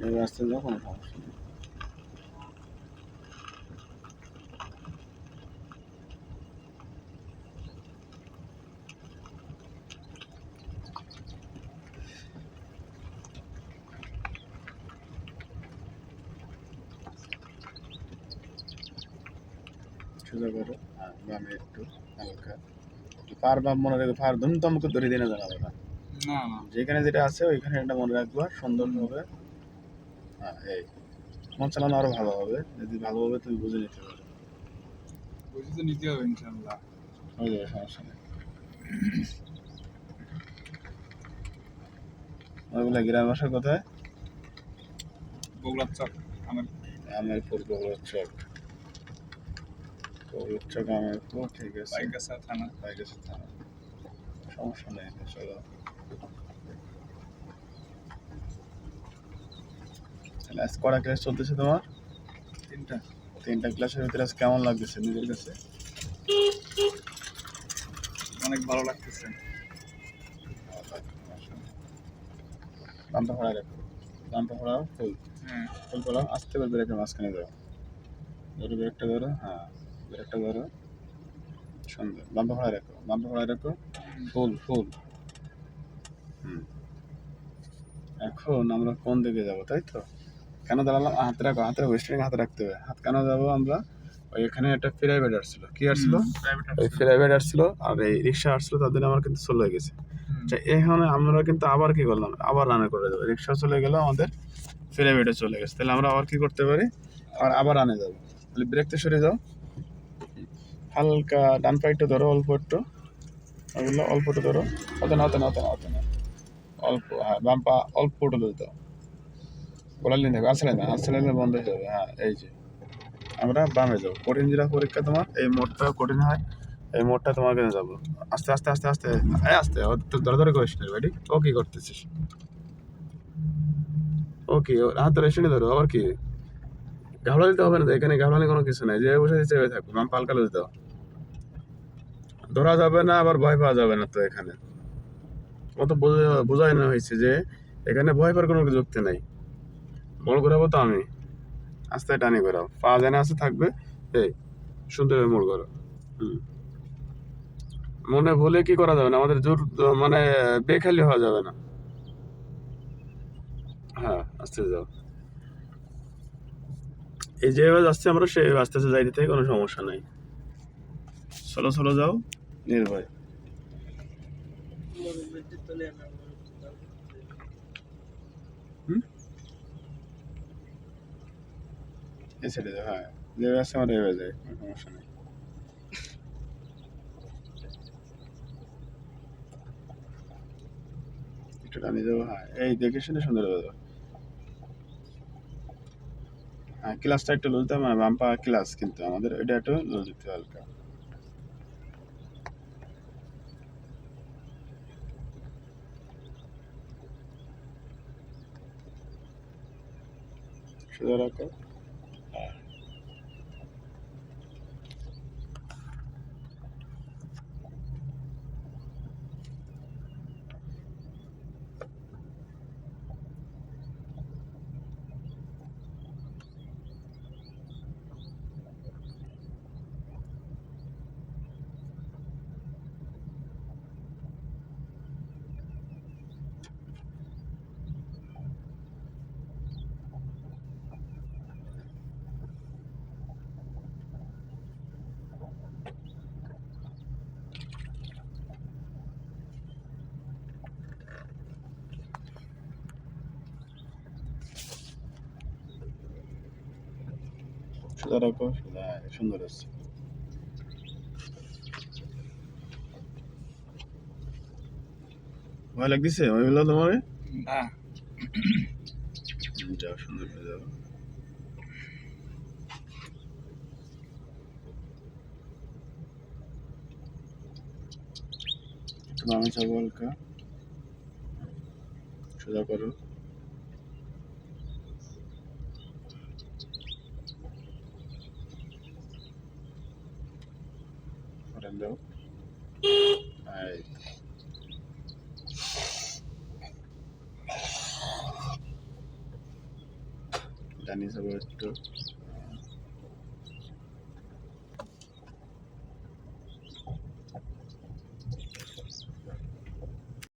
এই রাস্তা যাও, কোনো সমস্যা নেই। সোজা করো, হ্যাঁ বামে একটু হালকা পার বাম মনে রাখবে, পার ধুমধাম করে ধরে দিয়ে না জানাবে না, না না যেখানে যেটা আছে ওইখানে এটা মনে রাখবা সুন্দর হবে। হ্যাঁ এই মন চালানো আরো ভালো হবে যদি ভালোভাবে তুমি বুঝে নিতে পারো। বুঝে তো নিতে হবে ইনশাল্লাহ। হয়ে যাবে, সমস্যা নেই। ওইগুলা গ্রাম বাসা কোথায়? বগুড়ার চক আমার আমেরপুর, বগুড়ার চক। বগুড়ার চক আমেরপুর, ঠিক আছে। পাইকাসা থানা। পাইকাসা থানা, সমস্যা নেই, চলো। তাহলে আজ কটা ক্লাস চলতেছে তোমার? তিনটা ক্লাসের ভিতরে আজ কেমন লাগতেছে নিজের কাছে? অনেক ভালো লাগতেছে। দামটা ফোড়ায় রাখো, দামটা ফোড়াও, ফুল হ্যাঁ ফুল ফোড়াও, আস্তে করে ব্রেকের মাঝখানে দাও, ধরো ব্রেকটা ধরো, হ্যাঁ ব্রেকটা ধরো, সুন্দর। দামটা ফোড়ায় রাখো, দামটা ফোড়ায় রাখো, ফুল ফুল। এখন আমরা কোন দিকে যাবো, তাই তো? কেন দাঁড়ালাম? হাতে রাখো, হাতে রাখো, স্টিয়ারিং হাতে রাখতে হবে। হাত কেন যাবো আমরা? ওই এখানে একটা প্রাইভেট আসছিল, কি আসছিল? ওই প্রাইভেট আসছিল আর এই রিক্সা আসছিল, তাদের আমার কিন্তু চলে গেছে। আচ্ছা, এখানে আমরা কিন্তু আবার কি করলাম, আবার রানে করে দেবো। রিক্সা চলে গেল, আমাদের প্রাইভেটে চলে গেছে, তাহলে আমরা আবার কি করতে পারি, আর আবার রানে যাবো। তাহলে ব্রেকতে সরে যাও, হালকা ডান পাইটা ধরো, অল্প একটু, ওগুলো অল্প একটু ধরো, হতে না হতে না হতে না হতে না, অল্প, হ্যাঁ বাম পা অল্প একটু ধরে দাও, গোড়ালি নেবে, আসলে না বন্ধ হয়ে যাবে। হ্যাঁ এই যে আমরা বামে যাবো, কঠিন যেটা পরীক্ষা তোমার, এই মোড়টা কঠিন হয়, এই মোড়টা তোমার কাছে যাবো। আস্তে আস্তে আস্তে আস্তে আস্তে, ধরে করিস না বেটি। ও কি করতেছিস? ও কি হাত ধরে এসে ধরো, আবার কি ঘাবলা দিতে হবে না, এখানে ঘাবলানি কোনো কিছু নাই, যে বসে দিচ্ছে থাকবে, বাম পালকা লুজ দাও, ধরা যাবে না, আবার ভয় পাওয়া যাবে না। তো এখানে কত বোঝাই না হয়েছে যে এখানে ভয় পাওয়ার কোনো যুক্তি নাই। মোড় ঘোরাবো তো আমি, আস্তে টানি ঘোরাও, পা জানে আসতে থাকবে, এই সুন্দর মোড় ঘোরো। মনে ভুলে কি করা যাবে না, আমাদের জোর মানে বেখালি হওয়া যাবে না। হ্যাঁ আস্তে যাও, এই যেভাবে যাচ্ছে আমরা সে আস্তে আস্তে যাইতে থেকে কোনো সমস্যা নাই। চলো চলো যাও নির্ভয়। এই সাইডে যাও, হ্যাঁ যেভাবে আসছে আমরা এভাবে যাই, কোনো সমস্যা নেই। একটু টানি যাবো, হ্যাঁ এই দেখে শুনে সুন্দর হয়ে যাবে। হ্যাঁ ক্লাসটা একটু লুজ দাও, মানে বাম পা ক্লাস, কিন্তু আমাদের এটা একটু লুজ দিতে হবে হালকা। সোজা রাখো, হ্যাঁ সোজা রাখো, সোজা, হ্যাঁ সুন্দর হচ্ছে। ভয় লাগতেছে ওইগুলো তোমার? না যাও, সুন্দর হয়ে যাবে। একটু বামে যাবো হালকা, সোজা করো, ঘোরান দাও, এই ডানি যাবো একটু